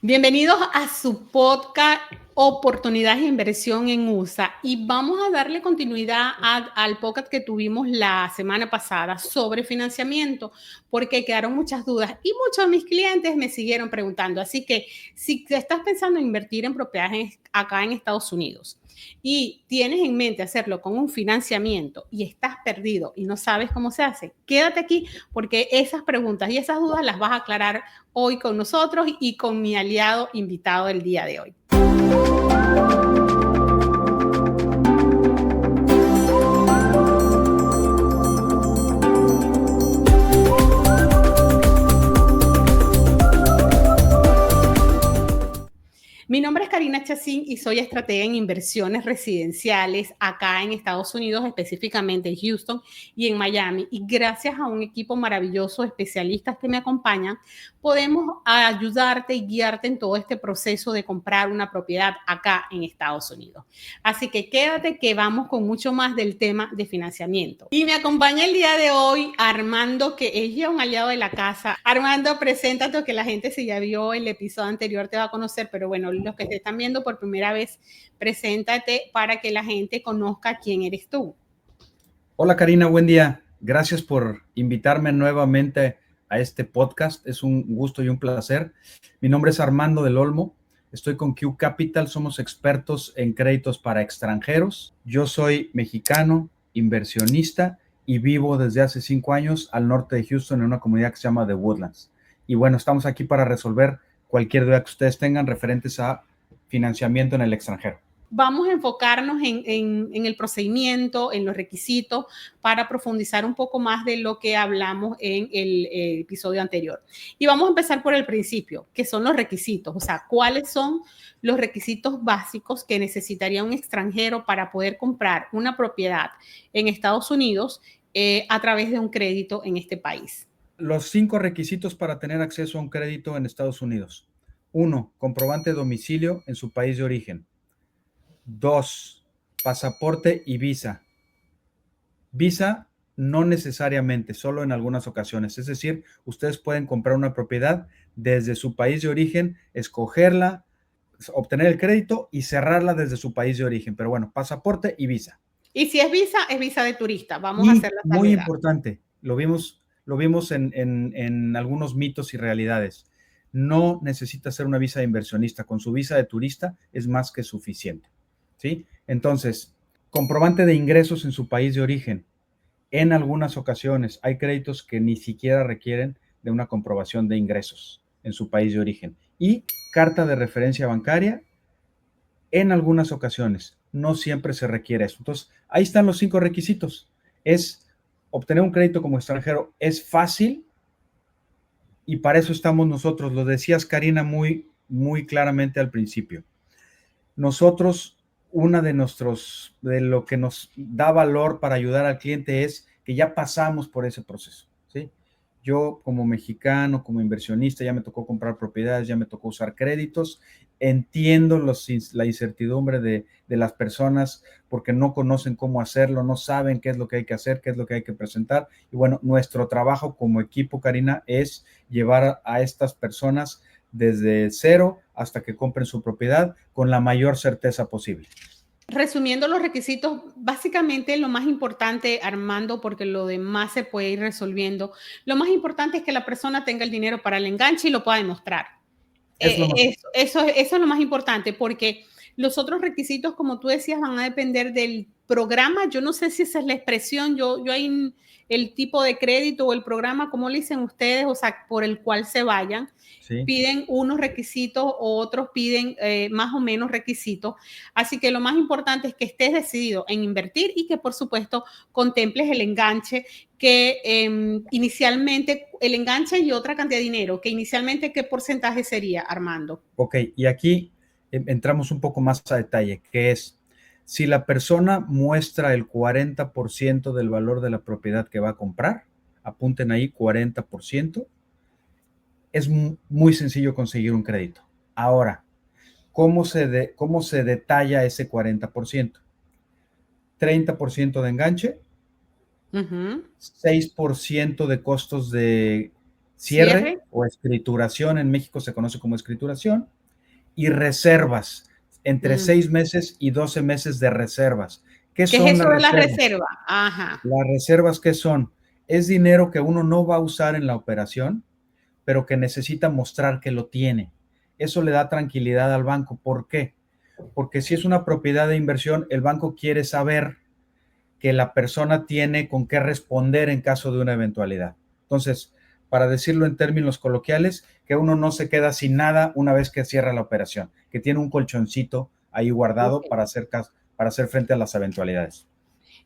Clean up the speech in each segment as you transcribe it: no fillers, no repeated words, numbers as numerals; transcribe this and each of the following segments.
Bienvenidos a su podcast Oportunidades de Inversión en USA y vamos a darle continuidad al podcast que tuvimos la semana pasada sobre financiamiento porque quedaron muchas dudas y muchos de mis clientes me siguieron preguntando. Así que si estás pensando en invertir en propiedades acá en Estados Unidos y tienes en mente hacerlo con un financiamiento y estás perdido y no sabes cómo se hace, quédate aquí porque esas preguntas y esas dudas las vas a aclarar hoy con nosotros y con mi aliado invitado del día de hoy. Mi nombre es Karina Chacín y soy estratega en inversiones residenciales acá en Estados Unidos, específicamente en Houston y en Miami. Y gracias a un equipo maravilloso de especialistas que me acompañan, podemos ayudarte y guiarte en todo este proceso de comprar una propiedad acá en Estados Unidos. Así que quédate que vamos con mucho más del tema de financiamiento. Y me acompaña el día de hoy Armando, que es ya un aliado de la casa. Armando, preséntate, que la gente si ya vio el episodio anterior te va a conocer, pero bueno, los que te están viendo por primera vez, preséntate para que la gente conozca quién eres tú. Hola Karina, buen día. Gracias por invitarme nuevamente a este podcast. Es un gusto y un placer. Mi nombre es Armando del Olmo. Estoy con Q Capital. Somos expertos en créditos para extranjeros. Yo soy mexicano, inversionista y vivo desde hace 5 años al norte de Houston en una comunidad que se llama The Woodlands. Y bueno, estamos aquí para resolver cualquier duda que ustedes tengan referentes a financiamiento en el extranjero. Vamos a enfocarnos en el procedimiento, en los requisitos, para profundizar un poco más de lo que hablamos en el episodio anterior. Y vamos a empezar por el principio, que son los requisitos, o sea, cuáles son los requisitos básicos que necesitaría un extranjero para poder comprar una propiedad en Estados Unidos a través de un crédito en este país. Los 5 requisitos para tener acceso a un crédito en Estados Unidos. 1. Comprobante de domicilio en su país de origen. 2. Pasaporte y visa. Visa no necesariamente, solo en algunas ocasiones. Es decir, ustedes pueden comprar una propiedad desde su país de origen, escogerla, obtener el crédito y cerrarla desde su país de origen. Pero bueno, pasaporte y visa. Y si es visa de turista. Vamos a Y hacer la muy salvedad. importante, lo vimos en algunos mitos y realidades. No necesita ser una visa de inversionista. Con su visa de turista es más que suficiente, ¿sí? Entonces, comprobante de ingresos en su país de origen. En algunas ocasiones hay créditos que ni siquiera requieren de una comprobación de ingresos en su país de origen. Y carta de referencia bancaria en algunas ocasiones. No siempre se requiere eso. Entonces, ahí están los 5 requisitos. Es obtener un crédito como extranjero es fácil y para eso estamos nosotros. Lo decías, Karina, muy claramente al principio. Nosotros, de lo que nos da valor para ayudar al cliente es que ya pasamos por ese proceso, ¿sí? Yo como mexicano, como inversionista, ya me tocó comprar propiedades, ya me tocó usar créditos, entiendo la incertidumbre de las personas porque no conocen cómo hacerlo, no saben qué es lo que hay que hacer, qué es lo que hay que presentar. Y bueno, nuestro trabajo como equipo, Karina, es llevar a estas personas desde cero hasta que compren su propiedad con la mayor certeza posible. Resumiendo los requisitos, básicamente lo más importante, Armando, porque lo demás se puede ir resolviendo, lo más importante es que la persona tenga el dinero para el enganche y lo pueda demostrar. Es lo más Eso es lo más importante, porque los otros requisitos, como tú decías, van a depender del programa. Yo no sé si esa es la expresión, yo hay el tipo de crédito o el programa, como le dicen ustedes, o sea, por el cual se vayan. sí. Piden unos requisitos o otros piden más o menos requisitos. Así que lo más importante es que estés decidido en invertir y que, por supuesto, contemples el enganche que inicialmente, el enganche y otra cantidad de dinero, que inicialmente, ¿qué porcentaje sería, Armando? Ok, y aquí entramos un poco más a detalle, que es, si la persona muestra el 40% del valor de la propiedad que va a comprar, apunten ahí 40%, es muy sencillo conseguir un crédito. Ahora, ¿cómo se detalla ese 40%? 30% de enganche, Uh -huh. 6% de costos de Cierre o escrituración, en México se conoce como escrituración, y reservas, entre 6 meses y 12 meses de reservas. ¿Qué es son las eso de la reservas? reserva? Ajá. Las reservas, ¿qué son? Es dinero que uno no va a usar en la operación, pero que necesita mostrar que lo tiene. Eso le da tranquilidad al banco. ¿Por qué? Porque si es una propiedad de inversión, el banco quiere saber que la persona tiene con qué responder en caso de una eventualidad. Entonces, para decirlo en términos coloquiales, que uno no se queda sin nada una vez que cierra la operación, que tiene un colchoncito ahí guardado para hacer frente a las eventualidades.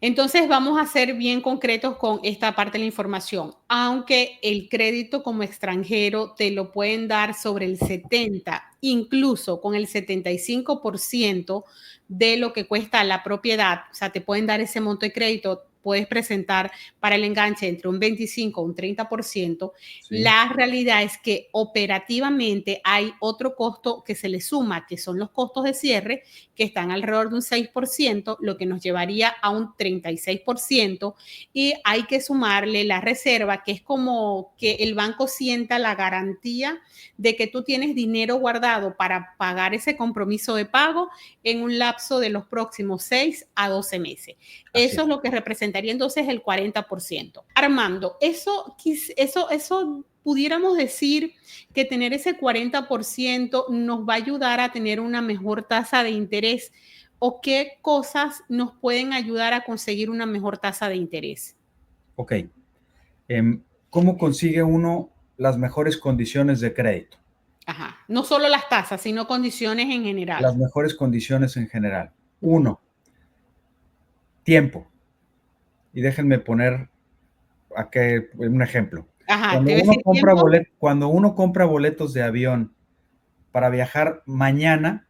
Entonces vamos a ser bien concretos con esta parte de la información. Aunque el crédito como extranjero te lo pueden dar sobre el 70, incluso con el 75% de lo que cuesta la propiedad, o sea, te pueden dar ese monto de crédito, puedes presentar para el enganche entre un 25 o un 30%. Sí. La realidad es que operativamente hay otro costo que se le suma, que son los costos de cierre, que están alrededor de un 6%, lo que nos llevaría a un 36%, y hay que sumarle la reserva, que es como que el banco sienta la garantía de que tú tienes dinero guardado para pagar ese compromiso de pago en un lapso de los próximos 6 a 12 meses. Eso es lo que representaría entonces el 40%. Armando, eso pudiéramos decir que tener ese 40% nos va a ayudar a tener una mejor tasa de interés, o qué cosas nos pueden ayudar a conseguir una mejor tasa de interés. Ok. ¿Cómo consigue uno las mejores condiciones de crédito? Ajá. No solo las tasas, sino condiciones en general. Las mejores condiciones en general. Uno, tiempo. Y déjenme poner aquí un ejemplo. Ajá, Cuando uno compra boletos de avión para viajar mañana,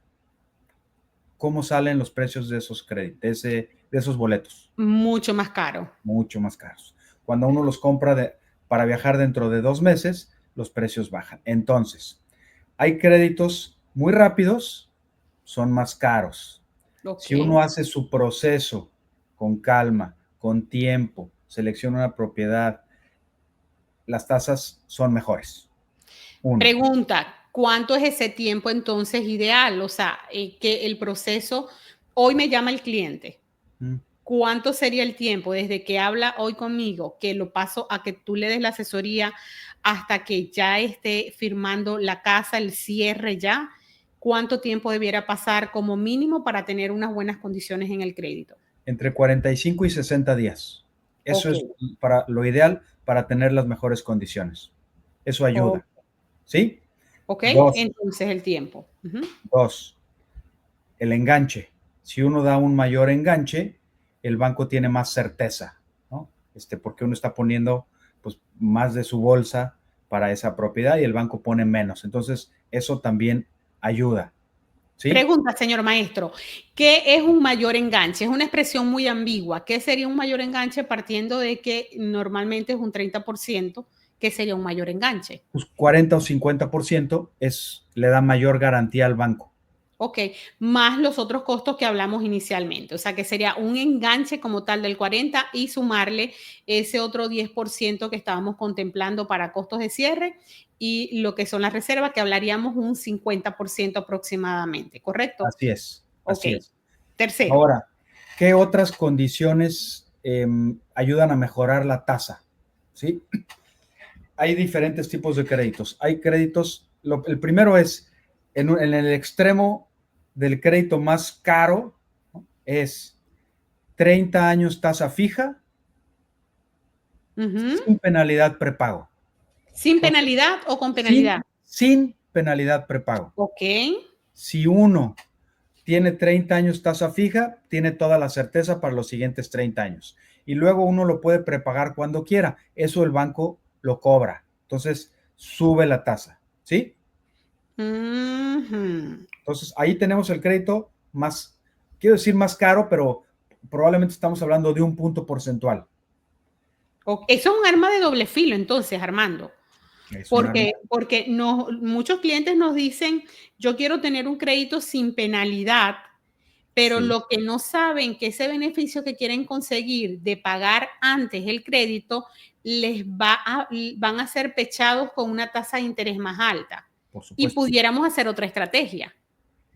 ¿cómo salen los precios de esos créditos, de esos boletos? Mucho más caro. Mucho más caros. Cuando uno los compra para viajar dentro de 2 meses, los precios bajan. Entonces, hay créditos muy rápidos, son más caros. Si uno hace su proceso con calma, con tiempo, selecciona una propiedad, las tasas son mejores. Pregunta, ¿cuánto es ese tiempo entonces ideal? O sea, que el proceso, hoy me llama el cliente. ¿Cuánto sería el tiempo desde que habla hoy conmigo, que lo paso a que tú le des la asesoría, hasta que ya esté firmando la casa, el cierre ya? ¿Cuánto tiempo debiera pasar como mínimo para tener unas buenas condiciones en el crédito? Entre 45 y 60 días. Eso es para lo ideal para tener las mejores condiciones. Eso ayuda. ¿Sí? Ok, entonces el tiempo. 2, el enganche. Si uno da un mayor enganche, el banco tiene más certeza, ¿no? Porque uno está poniendo pues, más de su bolsa para esa propiedad y el banco pone menos. Entonces, eso también ayuda. ¿Sí? Pregunta, señor maestro, ¿qué es un mayor enganche? Es una expresión muy ambigua. ¿Qué sería un mayor enganche partiendo de que normalmente es un 30%? ¿Qué sería un mayor enganche? Pues 40 o 50% le da mayor garantía al banco. Ok, más los otros costos que hablamos inicialmente. O sea, que sería un enganche como tal del 40 y sumarle ese otro 10% que estábamos contemplando para costos de cierre y lo que son las reservas, que hablaríamos un 50% aproximadamente, ¿correcto? Así es, Ok. así es. Tercero. Ahora, ¿qué otras condiciones ayudan a mejorar la tasa? ¿Sí? Hay diferentes tipos de créditos. Hay créditos, el primero es, en el extremo del crédito más caro, ¿no? Es 30 años tasa fija, sin penalidad prepago. ¿Sin penalidad o con penalidad? Sin penalidad prepago. Ok. Si uno tiene 30 años tasa fija, tiene toda la certeza para los siguientes 30 años. Y luego uno lo puede prepagar cuando quiera. Eso el banco lo cobra. Entonces, sube la tasa. ¿Sí? Entonces, ahí tenemos el crédito más, quiero decir más caro, pero probablemente estamos hablando de un punto porcentual. Eso es un arma de doble filo, entonces, Armando. Porque muchos clientes nos dicen, yo quiero tener un crédito sin penalidad, pero lo que no saben que ese beneficio que quieren conseguir de pagar antes el crédito van a ser pechados con una tasa de interés más alta. Por supuesto. Y pudiéramos hacer otra estrategia.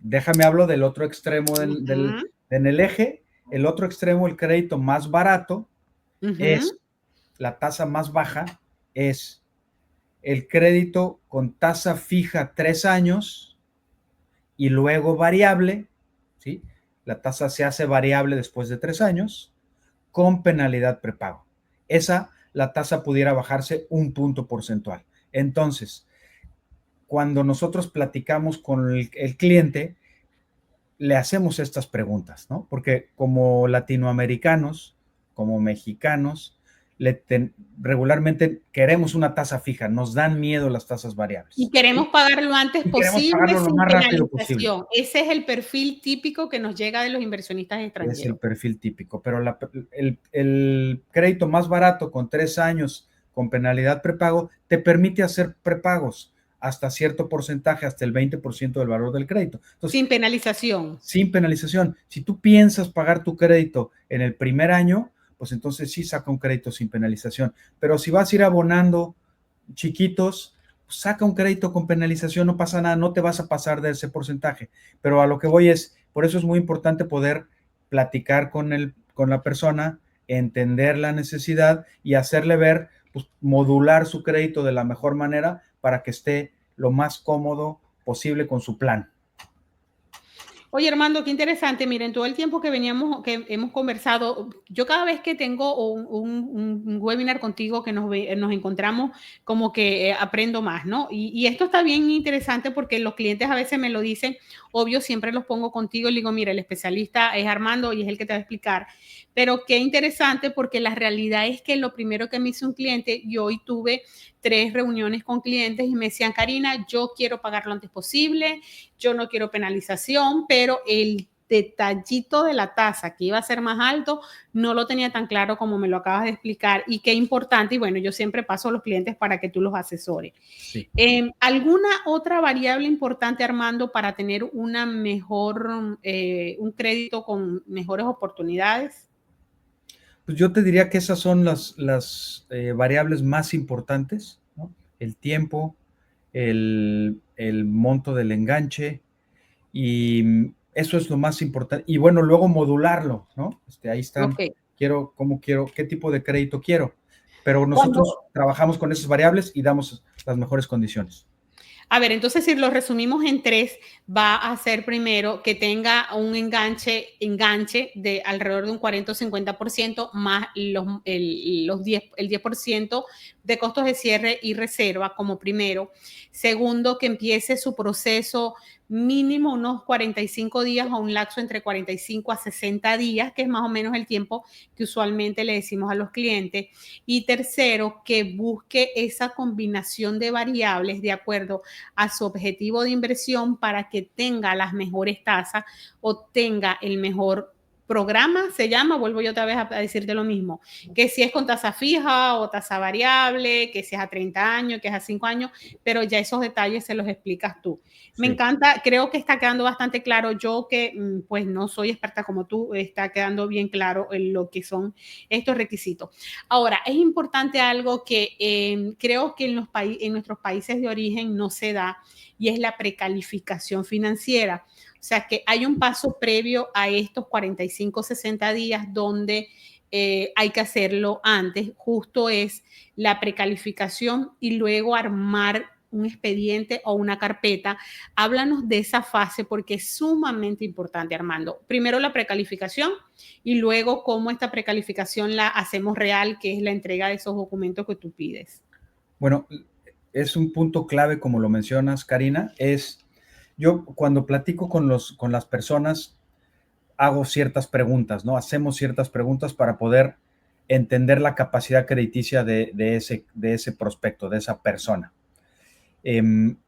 Déjame hablo del otro extremo en el eje. El otro extremo, el crédito más barato, es la tasa más baja, es el crédito con tasa fija 3 años y luego variable, ¿sí? La tasa se hace variable después de 3 años con penalidad prepago. La tasa pudiera bajarse 1 punto porcentual. Entonces, cuando nosotros platicamos con el cliente, le hacemos estas preguntas, ¿no? Porque como latinoamericanos, como mexicanos, regularmente queremos una tasa fija, nos dan miedo las tasas variables. Y queremos pagar lo antes posible, pagarlo lo sin más rápido posible. Ese es el perfil típico que nos llega de los inversionistas extranjeros. Es el perfil típico, pero el crédito más barato con 3 años con penalidad prepago te permite hacer prepagos hasta cierto porcentaje, hasta el 20% del valor del crédito. Entonces, sin penalización. Sin penalización. Si tú piensas pagar tu crédito en el primer año, pues entonces sí saca un crédito sin penalización. Pero si vas a ir abonando chiquitos, pues saca un crédito con penalización, no pasa nada, no te vas a pasar de ese porcentaje. Pero a lo que voy es, por eso es muy importante poder platicar con la persona, entender la necesidad y hacerle ver, pues modular su crédito de la mejor manera para que esté lo más cómodo posible con su plan. Oye, Armando, qué interesante. Miren, todo el tiempo que hemos conversado, yo cada vez que tengo un webinar contigo que nos encontramos, como que aprendo más, ¿no? Y esto está bien interesante porque los clientes a veces me lo dicen, obvio, siempre los pongo contigo y le digo, mira, el especialista es Armando y es el que te va a explicar. Pero qué interesante porque la realidad es que lo primero que me hizo un cliente, yo hoy tuve 3 reuniones con clientes y me decían, Karina, yo quiero pagar lo antes posible, yo no quiero penalización, pero el detallito de la tasa que iba a ser más alto no lo tenía tan claro como me lo acabas de explicar y qué importante. Y bueno, yo siempre paso a los clientes para que tú los asesores. Sí. ¿Alguna otra variable importante, Armando, para tener una mejor, un crédito con mejores oportunidades? Pues yo te diría que esas son las variables más importantes, ¿no? El tiempo, el monto del enganche, y eso es lo más importante. Y bueno, luego modularlo, ¿no? Ahí están, okay. Qué tipo de crédito quiero. Pero nosotros trabajamos con esas variables y damos las mejores condiciones. A ver, entonces si lo resumimos en 3, va a ser primero que tenga un enganche de alrededor de un 40 o 50% más el 10% de costos de cierre y reserva como primero. Segundo, que empiece su proceso mínimo unos 45 días o un lapso entre 45 a 60 días, que es más o menos el tiempo que usualmente le decimos a los clientes. Y tercero, que busque esa combinación de variables de acuerdo a su objetivo de inversión para que tenga las mejores tasas o tenga el mejor programa, se llama, vuelvo yo otra vez a decirte lo mismo, que si es con tasa fija o tasa variable, que si es a 30 años, que es a 5 años, pero ya esos detalles se los explicas tú. Sí. Me encanta, creo que está quedando bastante claro. Yo que pues no soy experta como tú, está quedando bien claro en lo que son estos requisitos. Ahora, es importante algo que creo que en nuestros países de origen no se da y es la precalificación financiera. O sea, que hay un paso previo a estos 45, 60 días donde hay que hacerlo antes. Justo es la precalificación y luego armar un expediente o una carpeta. Háblanos de esa fase porque es sumamente importante, Armando. Primero la precalificación y luego cómo esta precalificación la hacemos real, que es la entrega de esos documentos que tú pides. Bueno, es un punto clave, como lo mencionas, Karina, yo cuando platico con las personas hago ciertas preguntas, ¿no? Hacemos ciertas preguntas para poder entender la capacidad crediticia de ese prospecto, de esa persona.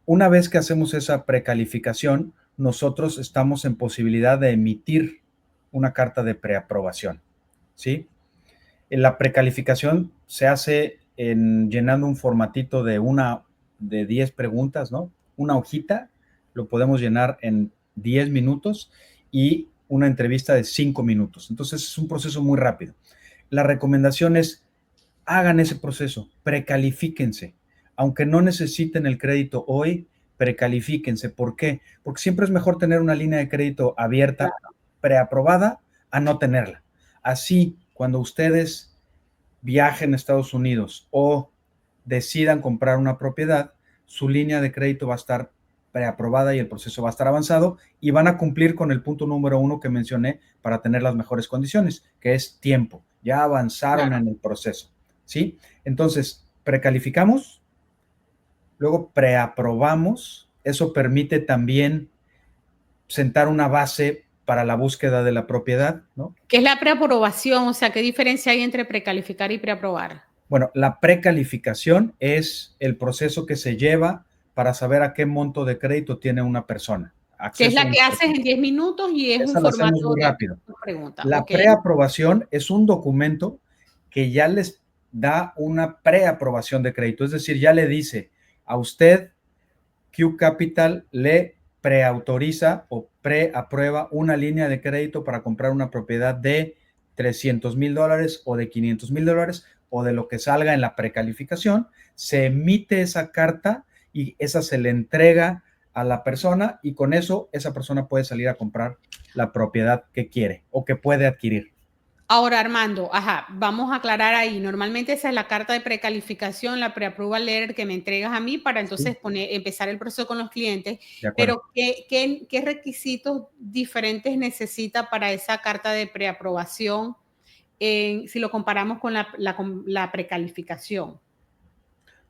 Una vez que hacemos esa precalificación, nosotros estamos en posibilidad de emitir una carta de preaprobación, ¿sí? La precalificación se hace llenando un formatito de 10 preguntas, ¿no? Una hojita, lo podemos llenar en 10 minutos y una entrevista de 5 minutos. Entonces es un proceso muy rápido. La recomendación es hagan ese proceso, precalifíquense. Aunque no necesiten el crédito hoy, precalifíquense. ¿Por qué? Porque siempre es mejor tener una línea de crédito abierta, preaprobada, a no tenerla. Así, cuando ustedes viajen a Estados Unidos o decidan comprar una propiedad, su línea de crédito va a estar preaprobada y el proceso va a estar avanzado y van a cumplir con el punto número 1 que mencioné para tener las mejores condiciones, que es tiempo. Ya avanzaron en el proceso, ¿sí? Entonces, precalificamos, luego preaprobamos. Eso permite también sentar una base para la búsqueda de la propiedad, ¿no? ¿Qué es la preaprobación? O sea, ¿qué diferencia hay entre precalificar y preaprobar? Bueno, la precalificación es el proceso que se lleva para saber a qué monto de crédito tiene una persona. Que es la que haces en 10 minutos y es un Esa la hacemos formato muy rápido. de pregunta. La preaprobación es un documento que ya les da una preaprobación de crédito, es decir, ya le dice a usted, Q Capital le preautoriza o preaprueba una línea de crédito para comprar una propiedad de $300,000 o de $500,000 o de lo que salga en la precalificación. Se emite esa carta y esa se le entrega a la persona y con eso esa persona puede salir a comprar la propiedad que quiere o que puede adquirir. Ahora, Armando, vamos a aclarar ahí. Normalmente esa es la carta de precalificación, la pre-approval letter que me entregas a mí para entonces empezar el proceso con los clientes. Pero, ¿qué requisitos diferentes necesita para esa carta de preaprobación si lo comparamos con la precalificación?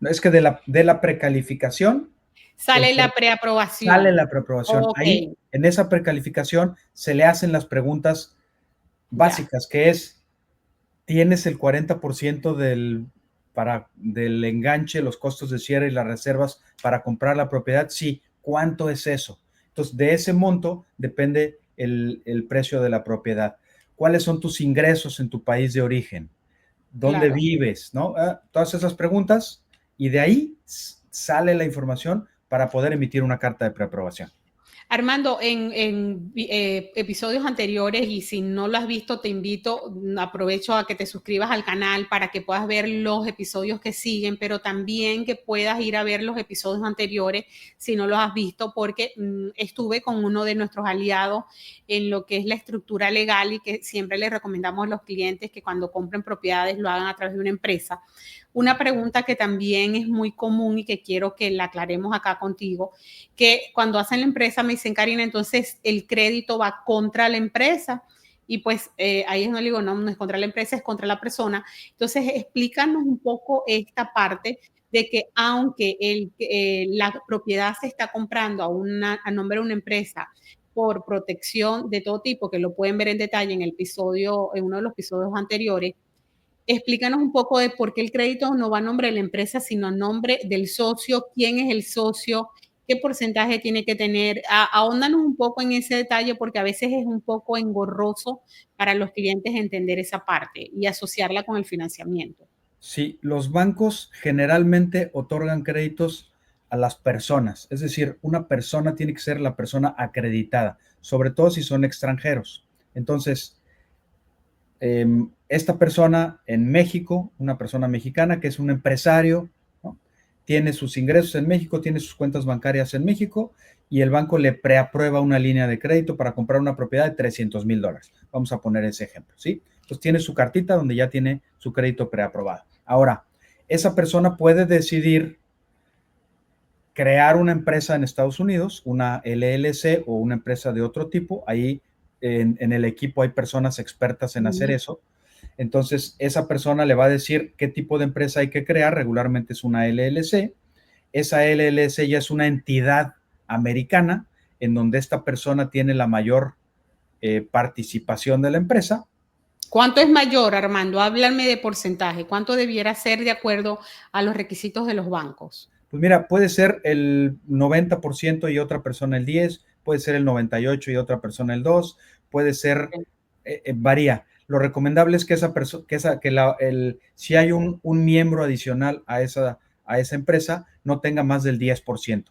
Es que de la precalificación sale la preaprobación. Sale la preaprobación. Okay. Ahí, en esa precalificación, se le hacen las preguntas básicas, que es, ¿tienes el 40% del enganche, los costos de cierre y las reservas para comprar la propiedad? Sí. ¿Cuánto es eso? Entonces, de ese monto depende el precio de la propiedad. ¿Cuáles son tus ingresos en tu país de origen? ¿Dónde vives? ¿No? Todas esas preguntas, y de ahí sale la información para poder emitir una carta de preaprobación. Armando, en episodios anteriores, y si no lo has visto, te invito, aprovecho a que te suscribas al canal para que puedas ver los episodios que siguen, pero también que puedas ir a ver los episodios anteriores si no los has visto, porque estuve con uno de nuestros aliados en lo que es la estructura legal y que siempre les recomendamos a los clientes que cuando compren propiedades lo hagan a través de una empresa. Una pregunta que también es muy común y que quiero que la aclaremos acá contigo, que cuando hacen la empresa me dicen, Karina, entonces el crédito va contra la empresa. Y pues ahí es donde digo, no es contra la empresa, es contra la persona. Entonces, explícanos un poco esta parte de que aunque la propiedad se está comprando a nombre de una empresa por protección de todo tipo, que lo pueden ver en detalle en uno de los episodios anteriores, explícanos un poco de por qué el crédito no va a nombre de la empresa, sino a nombre del socio, quién es el socio, qué porcentaje tiene que tener. Ahóndanos un poco en ese detalle porque a veces es un poco engorroso para los clientes entender esa parte y asociarla con el financiamiento. Sí, los bancos generalmente otorgan créditos a las personas, es decir, una persona tiene que ser la persona acreditada, sobre todo si son extranjeros. Entonces, esta persona en México, una persona mexicana que es un empresario, ¿no? Tiene sus ingresos en México, tiene sus cuentas bancarias en México y el banco le preaprueba una línea de crédito para comprar una propiedad de $300,000. Vamos a poner ese ejemplo, ¿sí? Entonces tiene su cartita donde ya tiene su crédito preaprobado. Ahora, esa persona puede decidir crear una empresa en Estados Unidos, una LLC o una empresa de otro tipo. Ahí en el equipo hay personas expertas en hacer eso. Entonces, esa persona le va a decir qué tipo de empresa hay que crear. Regularmente es una LLC. Esa LLC ya es una entidad americana en donde esta persona tiene la mayor participación de la empresa. ¿Cuánto es mayor, Armando? Háblame de porcentaje. ¿Cuánto debiera ser de acuerdo a los requisitos de los bancos? Pues mira, puede ser el 90% y otra persona el 10%, puede ser el 98% y otra persona el 2%, puede ser, varía. Lo recomendable es que esa persona, si hay un miembro adicional a esa empresa, no tenga más del 10%,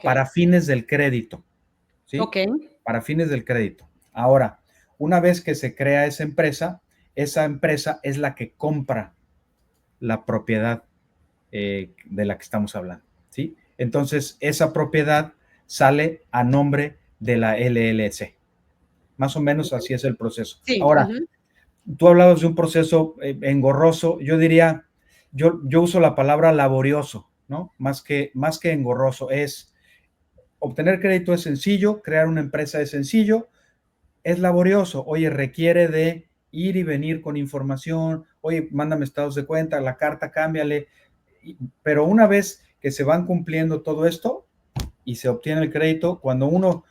para fines del crédito, ¿sí? Para fines del crédito. Ahora, una vez que se crea esa empresa es la que compra la propiedad de la que estamos hablando, ¿sí? Entonces, esa propiedad sale a nombre de la LLC. Más o menos así es el proceso. Sí. Ahora, tú hablabas de un proceso engorroso. Yo diría, yo uso la palabra laborioso, ¿no? Más que engorroso. Es obtener crédito es sencillo, crear una empresa es sencillo, es laborioso. Oye, requiere de ir y venir con información. Oye, mándame estados de cuenta, la carta, cámbiale. Pero una vez que se van cumpliendo todo esto y se obtiene el crédito, cuando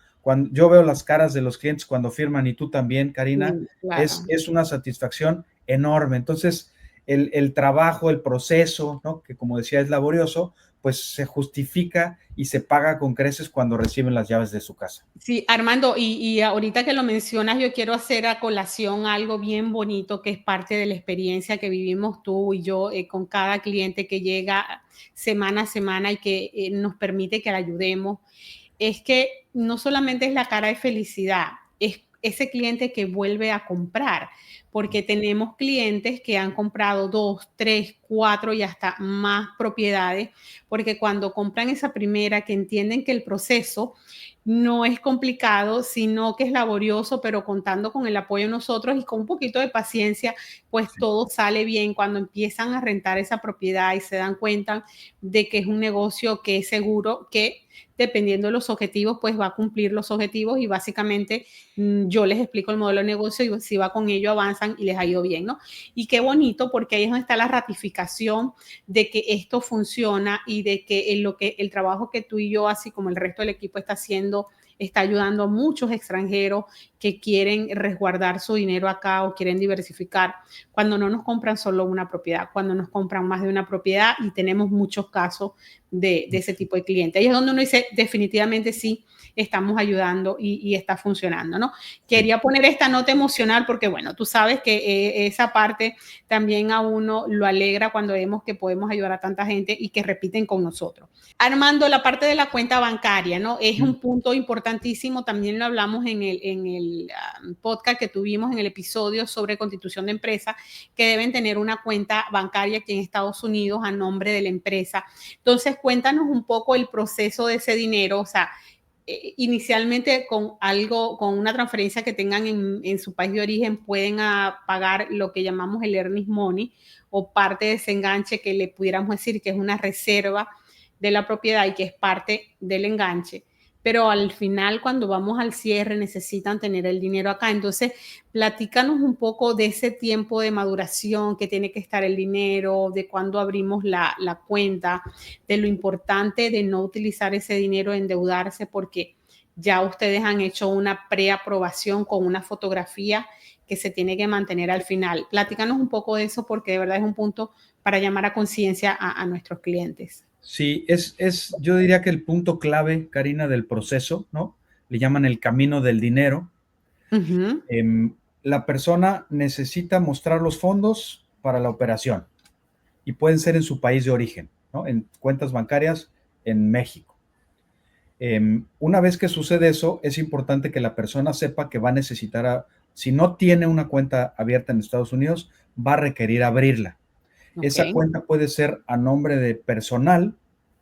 yo veo las caras de los clientes cuando firman, y tú también, Karina, claro. es una satisfacción enorme. Entonces, el trabajo, el proceso, ¿no? Que como decía es laborioso, pues se justifica y se paga con creces cuando reciben las llaves de su casa. Sí, Armando, y ahorita que lo mencionas, yo quiero hacer a colación algo bien bonito que es parte de la experiencia que vivimos tú y yo con cada cliente que llega semana a semana y que nos permite que le ayudemos. Es que no solamente es la cara de felicidad, es ese cliente que vuelve a comprar, porque tenemos clientes que han comprado 2, 3, 4 y hasta más propiedades, porque cuando compran esa primera, que entienden que el proceso no es complicado, sino que es laborioso, pero contando con el apoyo de nosotros y con un poquito de paciencia, pues todo sale bien cuando empiezan a rentar esa propiedad y se dan cuenta de que es un negocio que es seguro, que dependiendo de los objetivos, pues va a cumplir los objetivos y básicamente yo les explico el modelo de negocio y si va con ello avanzan y les ha ido bien, ¿no? Y qué bonito porque ahí es donde está la ratificación de que esto funciona y de que el trabajo que tú y yo, así como el resto del equipo está haciendo, está ayudando a muchos extranjeros que quieren resguardar su dinero acá o quieren diversificar cuando no nos compran solo una propiedad, cuando nos compran más de una propiedad y tenemos muchos casos de ese tipo de clientes. Ahí es donde uno dice, definitivamente sí, estamos ayudando y está funcionando, ¿no? Quería poner esta nota emocional porque, bueno, tú sabes que esa parte también a uno lo alegra cuando vemos que podemos ayudar a tanta gente y que repiten con nosotros. Armando, la parte de la cuenta bancaria, ¿no? Es un punto importantísimo, también lo hablamos en el podcast que tuvimos en el episodio sobre constitución de empresa, que deben tener una cuenta bancaria aquí en Estados Unidos a nombre de la empresa. Entonces, cuéntanos un poco el proceso de ese dinero, o sea, inicialmente con una transferencia que tengan en su país de origen, pueden pagar lo que llamamos el earnest money o parte de ese enganche que le pudiéramos decir que es una reserva de la propiedad y que es parte del enganche. Pero al final, cuando vamos al cierre, necesitan tener el dinero acá. Entonces, platícanos un poco de ese tiempo de maduración que tiene que estar el dinero, de cuándo abrimos la cuenta, de lo importante de no utilizar ese dinero, endeudarse, porque ya ustedes han hecho una preaprobación con una fotografía que se tiene que mantener al final. Platícanos un poco de eso porque de verdad es un punto para llamar a conciencia a nuestros clientes. Sí, yo diría que el punto clave, Karina, del proceso, ¿no? Le llaman el camino del dinero. La persona necesita mostrar los fondos para la operación y pueden ser en su país de origen, ¿no? En cuentas bancarias en México. Una vez que sucede eso, es importante que la persona sepa que va a necesitar, si no tiene una cuenta abierta en Estados Unidos, va a requerir abrirla. Okay. Esa cuenta puede ser a nombre de personal,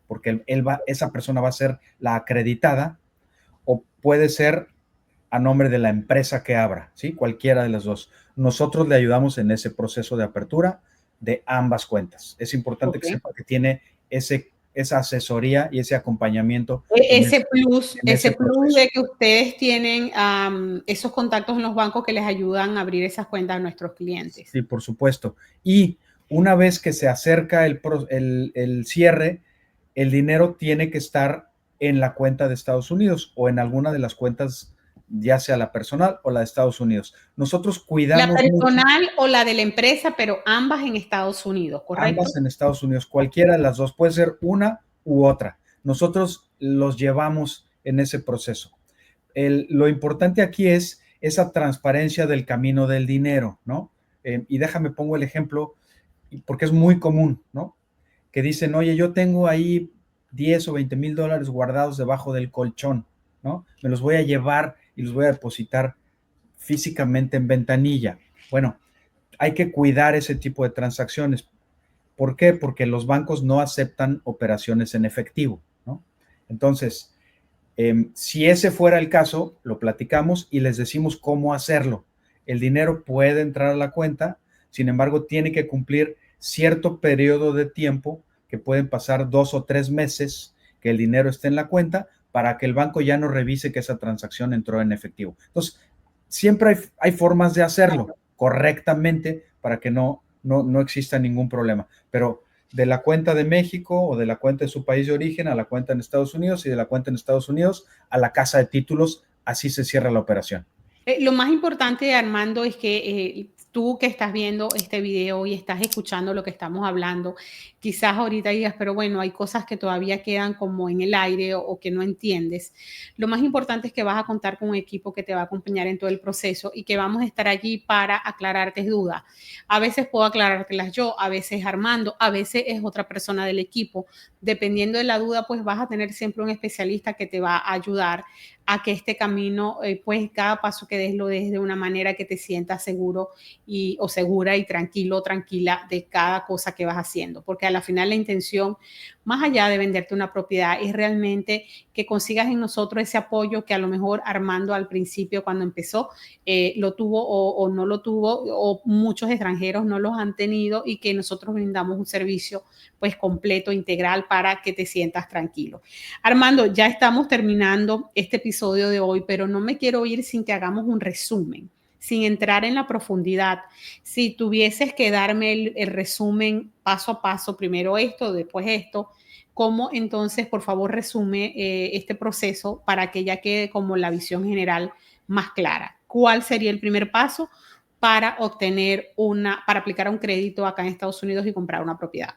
porque esa persona va a ser la acreditada, o puede ser a nombre de la empresa que abra, ¿sí? Cualquiera de las dos. Nosotros le ayudamos en ese proceso de apertura de ambas cuentas. Es importante que sepa que tiene esa asesoría y ese acompañamiento. Ese plus de que ustedes tienen esos contactos en los bancos que les ayudan a abrir esas cuentas a nuestros clientes. Sí, por supuesto. Y una vez que se acerca el cierre, el dinero tiene que estar en la cuenta de Estados Unidos o en alguna de las cuentas, ya sea la personal o la de Estados Unidos. Nosotros cuidamos la personal mucho, o la de la empresa, pero ambas en Estados Unidos, ¿correcto? Ambas en Estados Unidos, cualquiera de las dos, puede ser una u otra. Nosotros los llevamos en ese proceso. Lo importante aquí es esa transparencia del camino del dinero, ¿no? Y déjame pongo el ejemplo, porque es muy común, ¿no? Que dicen, oye, yo tengo ahí 10 o 20 mil dólares guardados debajo del colchón, ¿no? Me los voy a llevar y los voy a depositar físicamente en ventanilla. Bueno, hay que cuidar ese tipo de transacciones. ¿Por qué? Porque los bancos no aceptan operaciones en efectivo, ¿no? Entonces, si ese fuera el caso, lo platicamos y les decimos cómo hacerlo. El dinero puede entrar a la cuenta, sin embargo, tiene que cumplir cierto periodo de tiempo, que pueden pasar 2 o 3 meses que el dinero esté en la cuenta, para que el banco ya no revise que esa transacción entró en efectivo. Entonces, siempre hay formas de hacerlo correctamente para que no exista ningún problema. Pero de la cuenta de México o de la cuenta de su país de origen a la cuenta en Estados Unidos y de la cuenta en Estados Unidos a la casa de títulos, así se cierra la operación. Lo más importante, Armando, es que tú que estás viendo este video y estás escuchando lo que estamos hablando, quizás ahorita digas, pero bueno, hay cosas que todavía quedan como en el aire o que no entiendes. Lo más importante es que vas a contar con un equipo que te va a acompañar en todo el proceso y que vamos a estar allí para aclararte dudas. A veces puedo aclarártelas yo, a veces Armando, a veces es otra persona del equipo. Dependiendo de la duda, pues vas a tener siempre un especialista que te va a ayudar a que este camino, pues cada paso que des lo des de una manera que te sientas seguro o segura y tranquilo, tranquila de cada cosa que vas haciendo, porque a la final la intención, más allá de venderte una propiedad, es realmente que consigas en nosotros ese apoyo que a lo mejor Armando al principio cuando empezó lo tuvo o no lo tuvo, o muchos extranjeros no los han tenido, y que nosotros brindamos un servicio pues completo, integral, para que te sientas tranquilo. Armando, ya estamos terminando este episodio de hoy, pero no me quiero ir sin que hagamos un resumen, sin entrar en la profundidad. Si tuvieses que darme el resumen paso a paso, primero esto, después esto, ¿cómo entonces, por favor, resume este proceso para que ya quede como la visión general más clara? ¿Cuál sería el primer paso para para aplicar un crédito acá en Estados Unidos y comprar una propiedad?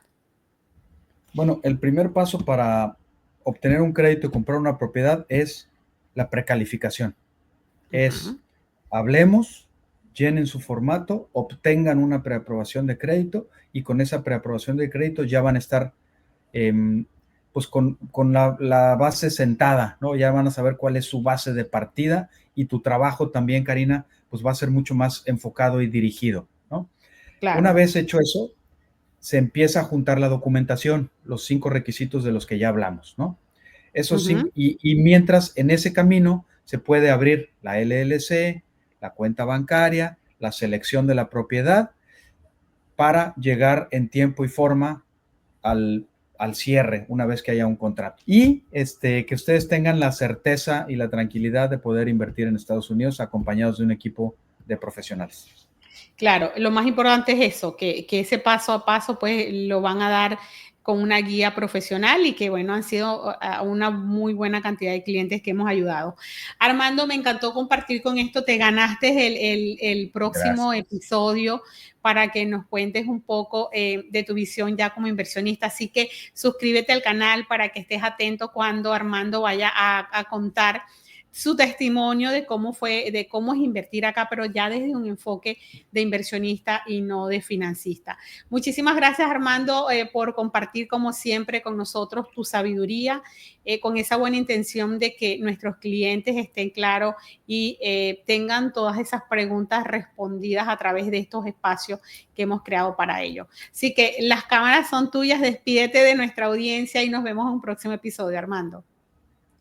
Bueno, el primer paso para obtener un crédito y comprar una propiedad es la precalificación. Es, hablemos, llenen su formato, obtengan una preaprobación de crédito, y con esa preaprobación de crédito ya van a estar pues con la base sentada, ¿no? Ya van a saber cuál es su base de partida, y tu trabajo también, Karina, pues va a ser mucho más enfocado y dirigido, ¿no? Claro. Una vez hecho eso, se empieza a juntar la documentación, los 5 requisitos de los que ya hablamos, ¿no? Esos cinco, y mientras en ese camino se puede abrir la LLC, la cuenta bancaria, la selección de la propiedad, para llegar en tiempo y forma al cierre una vez que haya un contrato. Y que ustedes tengan la certeza y la tranquilidad de poder invertir en Estados Unidos acompañados de un equipo de profesionales. Claro, lo más importante es eso, que ese paso a paso pues lo van a dar con una guía profesional, y que bueno, han sido una muy buena cantidad de clientes que hemos ayudado. Armando, me encantó compartir con esto, te ganaste el próximo episodio para que nos cuentes un poco de tu visión ya como inversionista, así que suscríbete al canal para que estés atento cuando Armando vaya a contar su testimonio de cómo es invertir acá, pero ya desde un enfoque de inversionista y no de financista. Muchísimas gracias, Armando, por compartir como siempre con nosotros tu sabiduría, con esa buena intención de que nuestros clientes estén claros y tengan todas esas preguntas respondidas a través de estos espacios que hemos creado para ello. Así que las cámaras son tuyas, despídete de nuestra audiencia y nos vemos en un próximo episodio, Armando.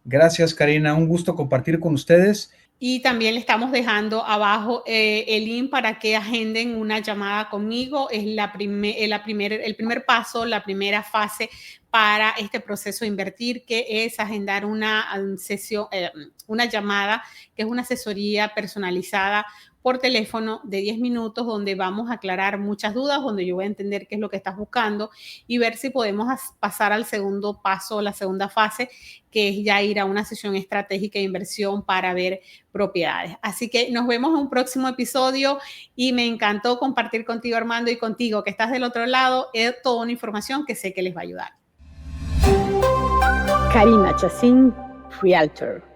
Gracias, Karina. Un gusto compartir con ustedes. Y también le estamos dejando abajo el link para que agenden una llamada conmigo. Es el primer paso, la primera fase para este proceso de invertir, que es agendar una sesión, una llamada, que es una asesoría personalizada por teléfono de 10 minutos, donde vamos a aclarar muchas dudas, donde yo voy a entender qué es lo que estás buscando y ver si podemos pasar al segundo paso, la segunda fase, que es ya ir a una sesión estratégica de inversión para ver propiedades. Así que nos vemos en un próximo episodio, y me encantó compartir contigo, Armando, y contigo que estás del otro lado. Es toda una información que sé que les va a ayudar. Karina Chacín, Realtor.